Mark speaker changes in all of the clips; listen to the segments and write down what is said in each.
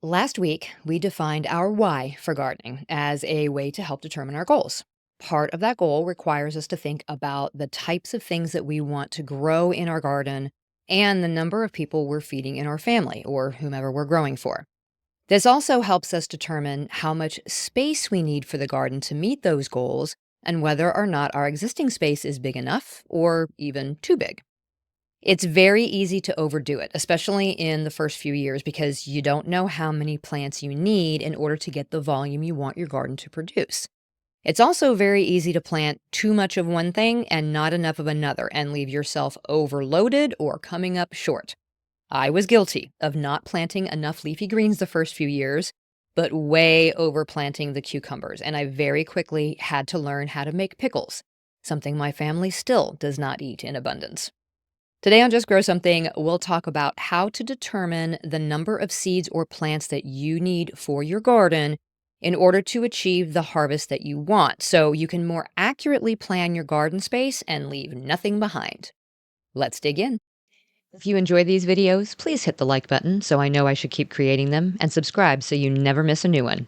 Speaker 1: Last week, we defined our why for gardening as a way to help determine our goals. Part of that goal requires us to think about the types of things that we want to grow in our garden and the number of people we're feeding in our family or whomever we're growing for. This also helps us determine how much space we need for the garden to meet those goals and whether or not our existing space is big enough or even too big. It's very easy to overdo it, especially in the first few years, because you don't know how many plants you need in order to get the volume you want your garden to produce. It's also very easy to plant too much of one thing and not enough of another and leave yourself overloaded or coming up short. I was guilty of not planting enough leafy greens the first few years, but way overplanting the cucumbers, and I very quickly had to learn how to make pickles, something my family still does not eat in abundance. Today on Just Grow Something, we'll talk about how to determine the number of seeds or plants that you need for your garden in order to achieve the harvest that you want, so you can more accurately plan your garden space and leave nothing behind. Let's dig in. If you enjoy these videos, please hit the like button so I know I should keep creating them, and subscribe so you never miss a new one.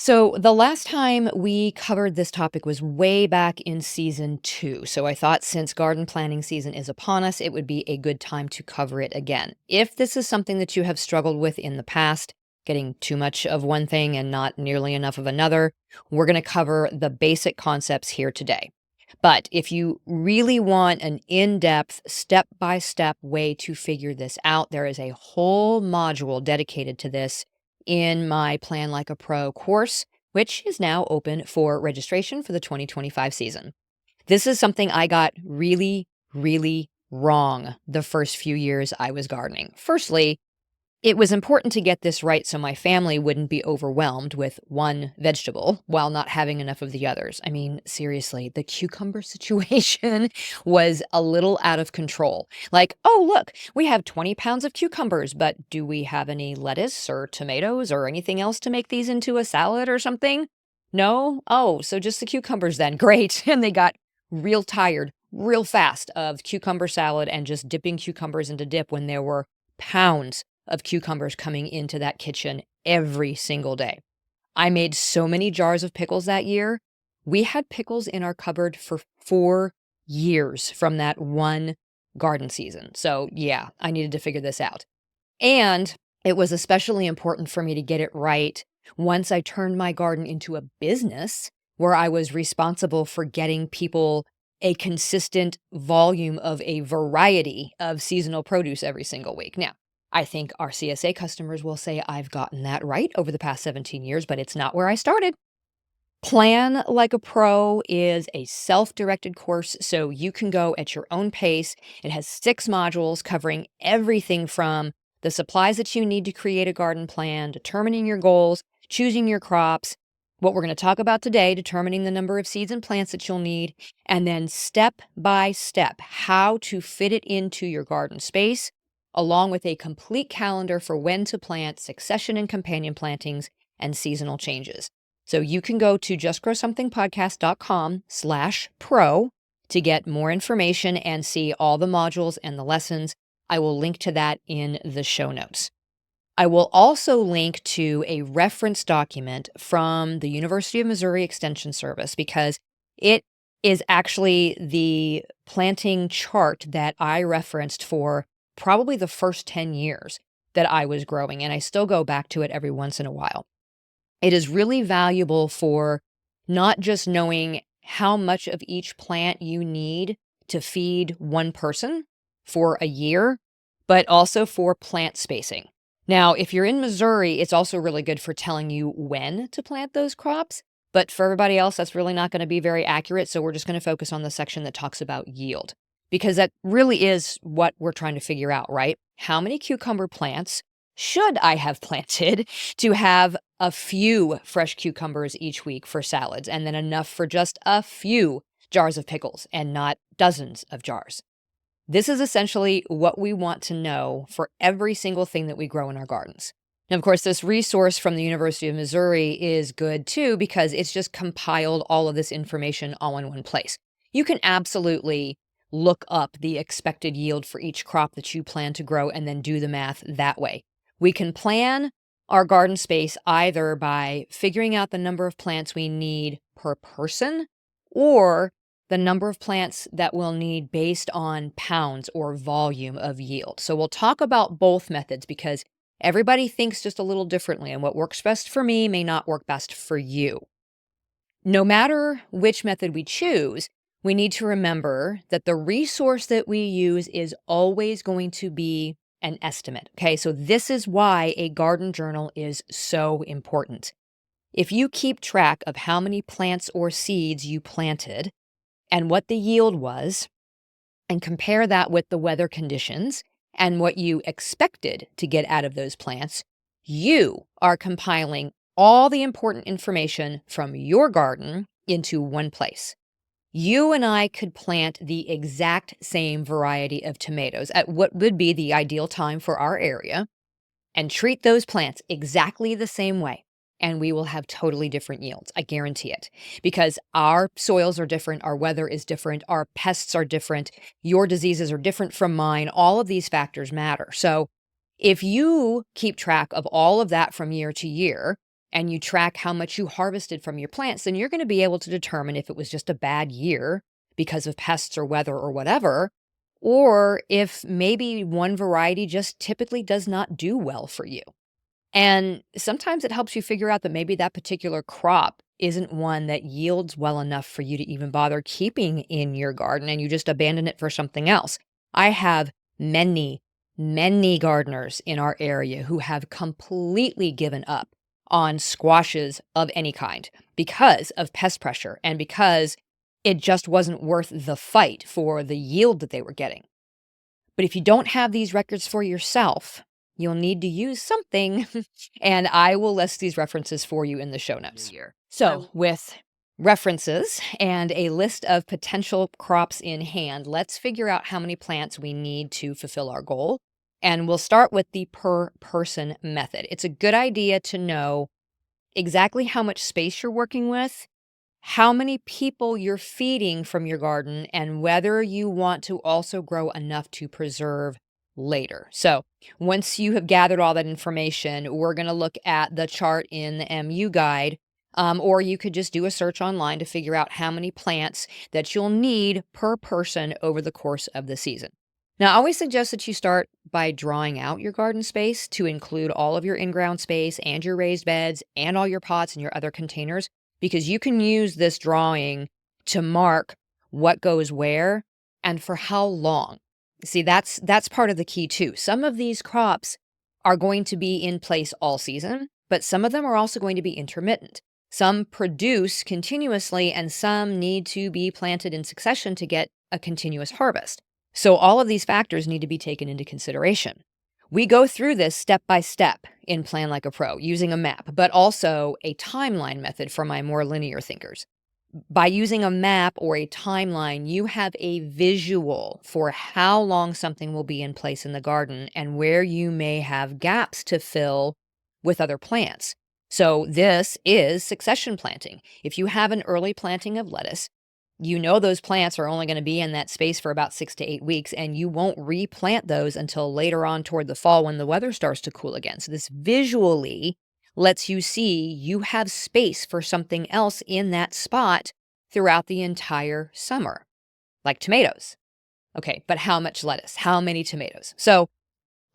Speaker 1: So, the last time we covered this topic was way back in season 2. So, I thought since garden planting season is upon us, it would be a good time to cover it again. If this is something that you have struggled with in the past, getting too much of one thing and not nearly enough of another, we're going to cover the basic concepts here today. But if you really want an in depth, step by step way to figure this out, there is a whole module dedicated to this in my Plan Like a Pro course, which is now open for registration for the 2025 season. This is something I got really wrong the first few years I was gardening. Firstly, it was important to get this right so my family wouldn't be overwhelmed with one vegetable while not having enough of the others. I mean, seriously, the cucumber situation was a little out of control. Like, oh, look, we have 20 pounds of cucumbers, but do we have any lettuce or tomatoes or anything else to make these into a salad or something? No? Oh, so just the cucumbers then. Great. And they got real tired real fast of cucumber salad and just dipping cucumbers into dip when there were pounds of cucumbers coming into that kitchen every single day. I made so many jars of pickles that year. We had pickles in our cupboard for 4 years from that one garden season. So, yeah, I needed to figure this out. And it was especially important for me to get it right once I turned my garden into a business where I was responsible for getting people a consistent volume of a variety of seasonal produce every single week. Now, I think our CSA customers will say I've gotten that right over the past 17 years, but it's not where I started. Plan Like a Pro is a self-directed course, so you can go at your own pace. It has 6 modules covering everything from the supplies that you need to create a garden plan, determining your goals, choosing your crops, what we're going to talk about today, determining the number of seeds and plants that you'll need, and then step by step, how to fit it into your garden space, along with a complete calendar for when to plant, succession and companion plantings, and seasonal changes. So you can go to justgrowsomethingpodcast.com/pro to get more information and see all the modules and the lessons. I will link to that in the show notes. I will also link to a reference document from the University of Missouri Extension Service because it is actually the planting chart that I referenced for probably the first 10 years that I was growing, and I still go back to it every once in a while. It is really valuable for not just knowing how much of each plant you need to feed one person for a year, but also for plant spacing. Now, if you're in Missouri, it's also really good for telling you when to plant those crops. But for everybody else, that's really not going to be very accurate. So we're just going to focus on the section that talks about yield, because that really is what we're trying to figure out, right? How many cucumber plants should I have planted to have a few fresh cucumbers each week for salads, and then enough for just a few jars of pickles and not dozens of jars? This is essentially what we want to know for every single thing that we grow in our gardens. And of course, this resource from the University of Missouri is good too, because it's just compiled all of this information all in one place. You can absolutely look up the expected yield for each crop that you plan to grow and then do the math that way. We can plan our garden space either by figuring out the number of plants we need per person or the number of plants that we'll need based on pounds or volume of yield. So we'll talk about both methods because everybody thinks just a little differently, and what works best for me may not work best for you. No matter which method we choose, we need to remember that the resource that we use is always going to be an estimate. Okay, so this is why a garden journal is so important. If you keep track of how many plants or seeds you planted and what the yield was, and compare that with the weather conditions and what you expected to get out of those plants, you are compiling all the important information from your garden into one place. You and I could plant the exact same variety of tomatoes at what would be the ideal time for our area and treat those plants exactly the same way. And we will have totally different yields. I guarantee it. Because our soils are different, our weather is different, our pests are different, your diseases are different from mine. All of these factors matter. So if you keep track of all of that from year to year, and you track how much you harvested from your plants, then you're going to be able to determine if it was just a bad year because of pests or weather or whatever, or if maybe one variety just typically does not do well for you. And sometimes it helps you figure out that maybe that particular crop isn't one that yields well enough for you to even bother keeping in your garden and you just abandon it for something else. I have many gardeners in our area who have completely given up on squashes of any kind because of pest pressure and because it just wasn't worth the fight for the yield that they were getting. But if you don't have these records for yourself, you'll need to use something, and I will list these references for you in the show notes. So, with references and a list of potential crops in hand, let's figure out how many plants we need to fulfill our goal. And we'll start with the per person method. It's a good idea to know exactly how much space you're working with, how many people you're feeding from your garden, and whether you want to also grow enough to preserve later. So once you have gathered all that information, we're going to look at the chart in the MU guide, or you could just do a search online to figure out how many plants that you'll need per person over the course of the season. Now, I always suggest that you start by drawing out your garden space to include all of your in-ground space and your raised beds and all your pots and your other containers, because you can use this drawing to mark what goes where and for how long. See, that's part of the key too. Some of these crops are going to be in place all season, but some of them are also going to be intermittent. Some produce continuously and some need to be planted in succession to get a continuous harvest. So all of these factors need to be taken into consideration. We go through this step by step in Plan Like a Pro using a map, but also a timeline method for my more linear thinkers. By using a map or a timeline, you have a visual for how long something will be in place in the garden and where you may have gaps to fill with other plants. So this is succession planting. If you have an early planting of lettuce, you know those plants are only going to be in that space for about 6 to 8 weeks, and you won't replant those until later on toward the fall when the weather starts to cool again. So this visually lets you see you have space for something else in that spot throughout the entire summer, like tomatoes. Okay, but how much lettuce? How many tomatoes? So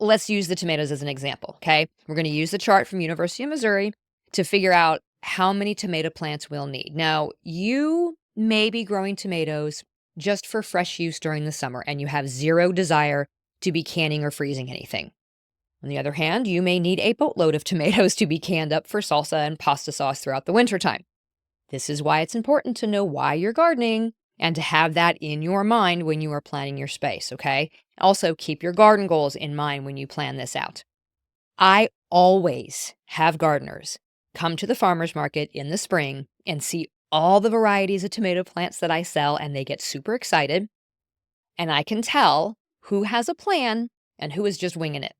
Speaker 1: let's use the tomatoes as an example, okay? We're going to use the chart from University of Missouri to figure out how many tomato plants we'll need. Now, you may be growing tomatoes just for fresh use during the summer, and you have zero desire to be canning or freezing anything. On the other hand, you may need a boatload of tomatoes to be canned up for salsa and pasta sauce throughout the wintertime. This is why it's important to know why you're gardening and to have that in your mind when you are planning your space, okay? Also, keep your garden goals in mind when you plan this out. I always have gardeners come to the farmer's market in the spring and see all the varieties of tomato plants that I sell, and they get super excited. And I can tell who has a plan and who is just winging it.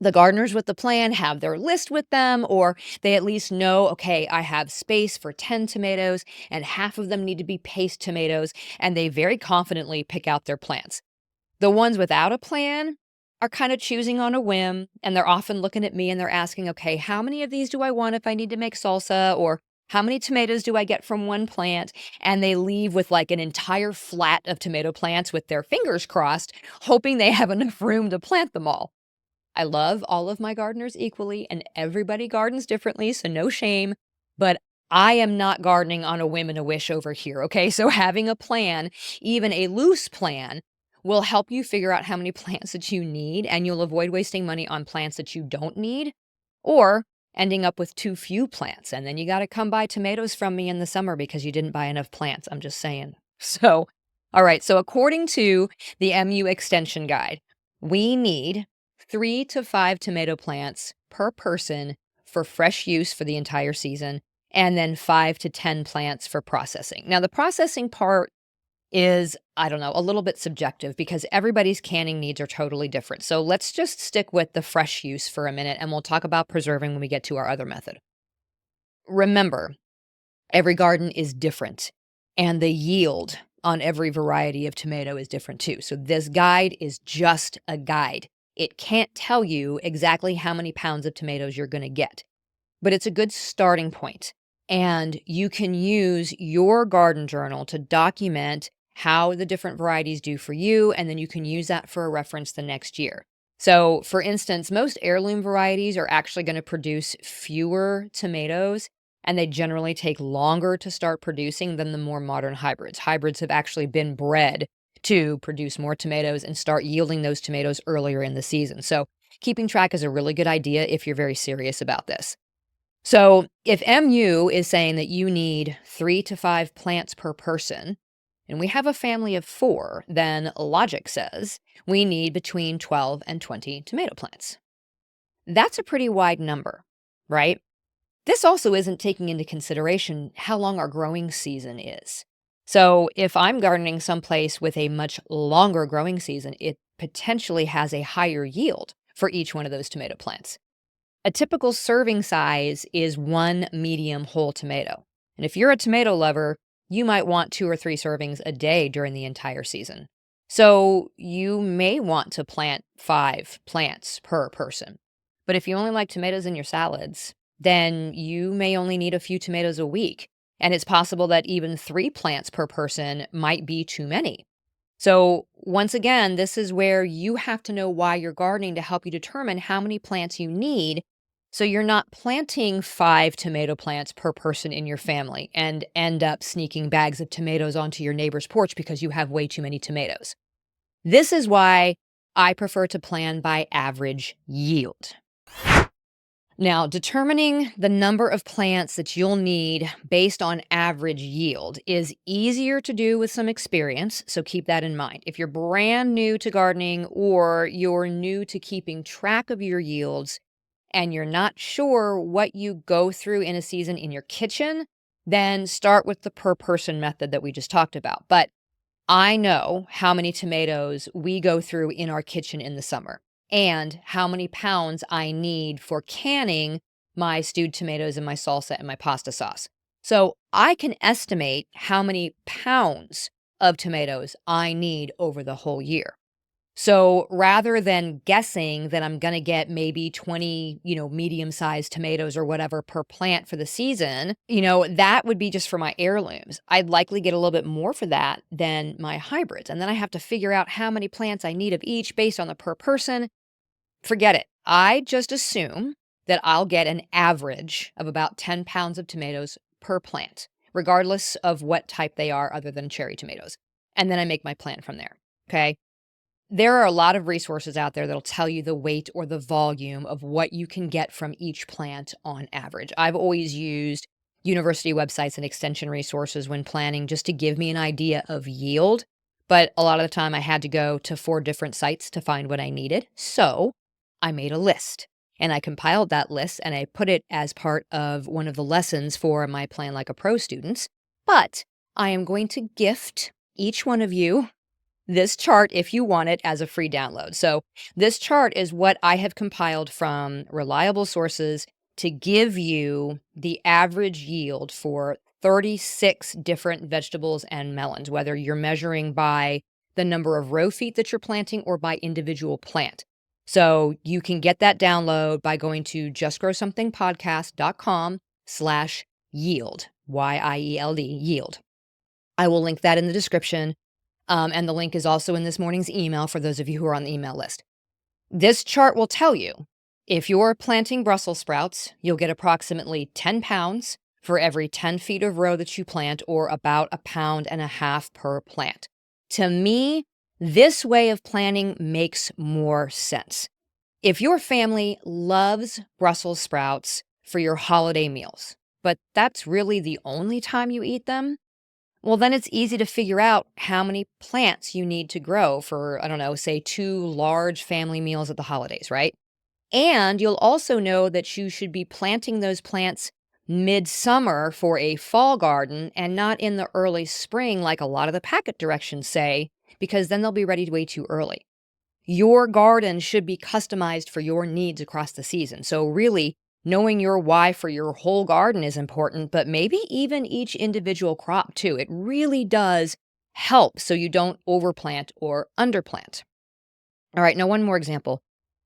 Speaker 1: The gardeners with the plan have their list with them, or they at least know, okay, I have space for 10 tomatoes and half of them need to be paste tomatoes, and they very confidently pick out their plants. The ones without a plan, are kind of choosing on a whim, and they're often looking at me and they're asking, okay, how many of these do I want if I need to make salsa? Or how many tomatoes do I get from one plant? And they leave with like an entire flat of tomato plants with their fingers crossed, hoping they have enough room to plant them all. I love all of my gardeners equally, and everybody gardens differently, so no shame. But I am not gardening on a whim and a wish over here, okay? So having a plan, even a loose plan, will help you figure out how many plants that you need, and you'll avoid wasting money on plants that you don't need or ending up with too few plants. And then you got to come buy tomatoes from me in the summer because you didn't buy enough plants. I'm just saying. So, all right. So, according to the MU Extension Guide, we need 3 to 5 tomato plants per person for fresh use for the entire season, and then 5 to 10 plants for processing. Now, the processing part is, I don't know, a little bit subjective because everybody's canning needs are totally different. So let's just stick with the fresh use for a minute and we'll talk about preserving when we get to our other method. Remember, every garden is different and the yield on every variety of tomato is different too. So this guide is just a guide. It can't tell you exactly how many pounds of tomatoes you're going to get, but it's a good starting point. And you can use your garden journal to document how the different varieties do for you, and then you can use that for a reference the next year. So, for instance, most heirloom varieties are actually going to produce fewer tomatoes, and they generally take longer to start producing than the more modern hybrids. Hybrids have actually been bred to produce more tomatoes and start yielding those tomatoes earlier in the season. So, keeping track is a really good idea if you're very serious about this. So if MU is saying that you need 3 to 5 plants per person, and we have a family of 4, then logic says we need between 12 and 20 tomato plants. That's a pretty wide number, right? This also isn't taking into consideration how long our growing season is. So if I'm gardening someplace with a much longer growing season, it potentially has a higher yield for each one of those tomato plants. A typical serving size is 1 medium whole tomato. And if you're a tomato lover, you might want 2 or 3 servings a day during the entire season. So you may want to plant 5 plants per person. But if you only like tomatoes in your salads, then you may only need a few tomatoes a week. And it's possible that even 3 plants per person might be too many. So, once again, this is where you have to know why you're gardening to help you determine how many plants you need. So, you're not planting 5 tomato plants per person in your family and end up sneaking bags of tomatoes onto your neighbor's porch because you have way too many tomatoes. This is why I prefer to plan by average yield. Now, determining the number of plants that you'll need based on average yield is easier to do with some experience, so keep that in mind. If you're brand new to gardening or you're new to keeping track of your yields and you're not sure what you go through in a season in your kitchen, then start with the per person method that we just talked about. But I know how many tomatoes we go through in our kitchen in the summer and how many pounds I need for canning my stewed tomatoes and my salsa and my pasta sauce. So I can estimate how many pounds of tomatoes I need over the whole year. So rather than guessing that I'm going to get maybe 20, medium-sized tomatoes or whatever per plant for the season, that would be just for my heirlooms. I'd likely get a little bit more for that than my hybrids. And then I have to figure out how many plants I need of each based on the per person. Forget it. I just assume that I'll get an average of about 10 pounds of tomatoes per plant, regardless of what type they are other than cherry tomatoes. And then I make my plan from there. Okay. There are a lot of resources out there that'll tell you the weight or the volume of what you can get from each plant on average. I've always used university websites and extension resources when planning just to give me an idea of yield. But a lot of the time I had to go to 4 different sites to find what I needed. So I made a list and I compiled that list and I put it as part of one of the lessons for my Plan Like a Pro students. But I am going to gift each one of you this chart if you want it as a free download. So this chart is what I have compiled from reliable sources to give you the average yield for 36 different vegetables and melons, whether you're measuring by the number of row feet that you're planting or by individual plant. So you can get that download by going to justgrowsomethingpodcast.com/yield, YIELD, yield. I will link that in the description. And the link is also in this morning's email for those of you who are on the email list. This chart will tell you if you're planting Brussels sprouts, you'll get approximately 10 pounds for every 10 feet of row that you plant, or about 1.5 pounds per plant. To me, this way of planting makes more sense. If your family loves Brussels sprouts for your holiday meals, but that's really the only time you eat them, well, then it's easy to figure out how many plants you need to grow for, I don't know, say 2 large family meals at the holidays, right? And you'll also know that you should be planting those plants midsummer for a fall garden and not in the early spring like a lot of the packet directions say, because then they'll be ready way too early. Your garden should be customized for your needs across the season. So, really, knowing your why for your whole garden is important, but maybe even each individual crop too. It really does help so you don't overplant or underplant. All right, now one more example.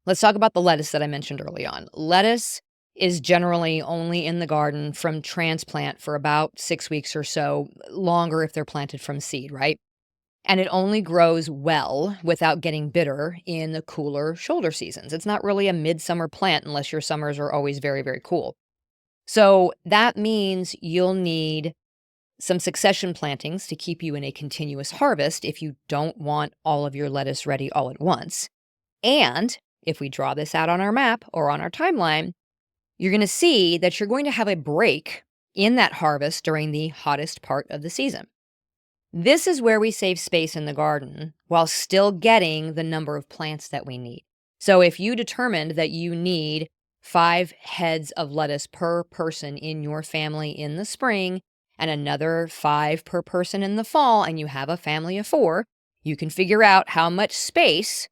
Speaker 1: Let's talk about the lettuce that I mentioned early on. Lettuce is generally only in the garden from transplant for about 6 weeks or so, longer if they're planted from seed, right? And it only grows well without getting bitter in the cooler shoulder seasons. It's not really a midsummer plant unless your summers are always very, very cool. So that means you'll need some succession plantings to keep you in a continuous harvest if you don't want all of your lettuce ready all at once. And if we draw this out on our map or on our timeline, you're going to see that you're going to have a break in that harvest during the hottest part of the season. This is where we save space in the garden while still getting the number of plants that we need. So if you determined that you need 5 heads of lettuce per person in your family in the spring and another 5 per person in the fall, and you have a family of 4, you can figure out how much space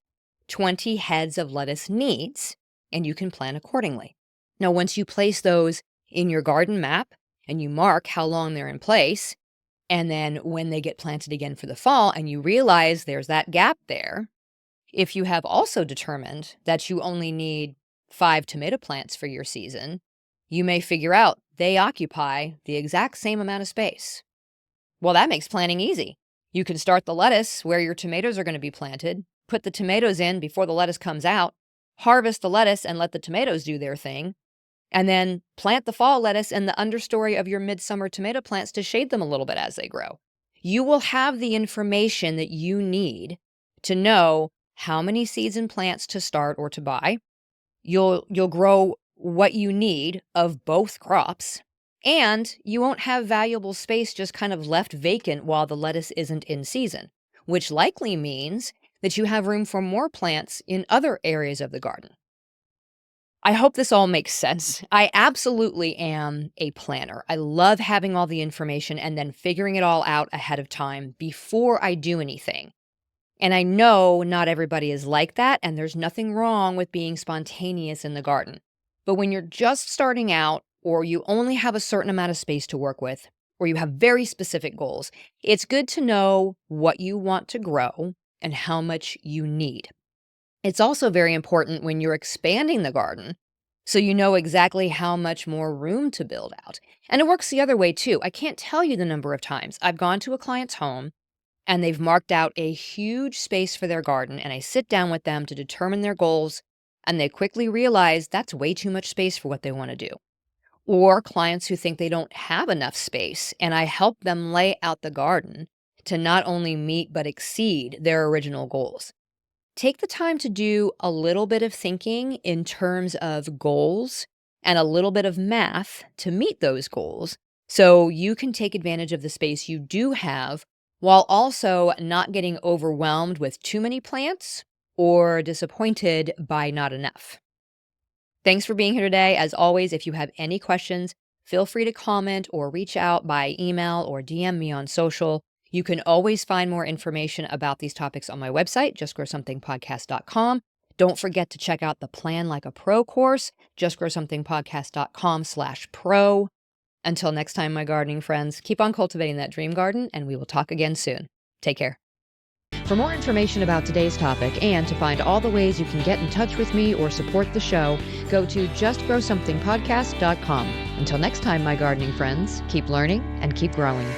Speaker 1: 20 heads of lettuce needs, and you can plan accordingly. Now, once you place those in your garden map and you mark how long they're in place, and then when they get planted again for the fall and you realize there's that gap there, if you have also determined that you only need 5 tomato plants for your season, you may figure out they occupy the exact same amount of space. Well, that makes planting easy. You can start the lettuce where your tomatoes are going to be planted, put the tomatoes in before the lettuce comes out, harvest the lettuce and let the tomatoes do their thing, and then plant the fall lettuce in the understory of your midsummer tomato plants to shade them a little bit as they grow. You will have the information that you need to know how many seeds and plants to start or to buy. You'll grow what you need of both crops, and you won't have valuable space just kind of left vacant while the lettuce isn't in season, which likely means that you have room for more plants in other areas of the garden. I hope this all makes sense. I absolutely am a planner. I love having all the information and then figuring it all out ahead of time before I do anything. And I know not everybody is like that, and there's nothing wrong with being spontaneous in the garden. But when you're just starting out, or you only have a certain amount of space to work with, or you have very specific goals, it's good to know what you want to grow and how much you need. It's also very important when you're expanding the garden, so you know exactly how much more room to build out. And it works the other way too. I can't tell you the number of times I've gone to a client's home and they've marked out a huge space for their garden, and I sit down with them to determine their goals, and they quickly realize that's way too much space for what they want to do. Or clients who think they don't have enough space, and I help them lay out the garden to not only meet but exceed their original goals. Take the time to do a little bit of thinking in terms of goals and a little bit of math to meet those goals so you can take advantage of the space you do have while also not getting overwhelmed with too many plants or disappointed by not enough. Thanks for being here today. As always, if you have any questions, feel free to comment or reach out by email or DM me on social. You can always find more information about these topics on my website, justgrowsomethingpodcast.com. Don't forget to check out the Plan Like a Pro course, justgrowsomethingpodcast.com/pro. Until next time, my gardening friends, keep on cultivating that dream garden, and we will talk again soon. Take care. For more information about today's topic and to find all the ways you can get in touch with me or support the show, go to justgrowsomethingpodcast.com. Until next time, my gardening friends, keep learning and keep growing.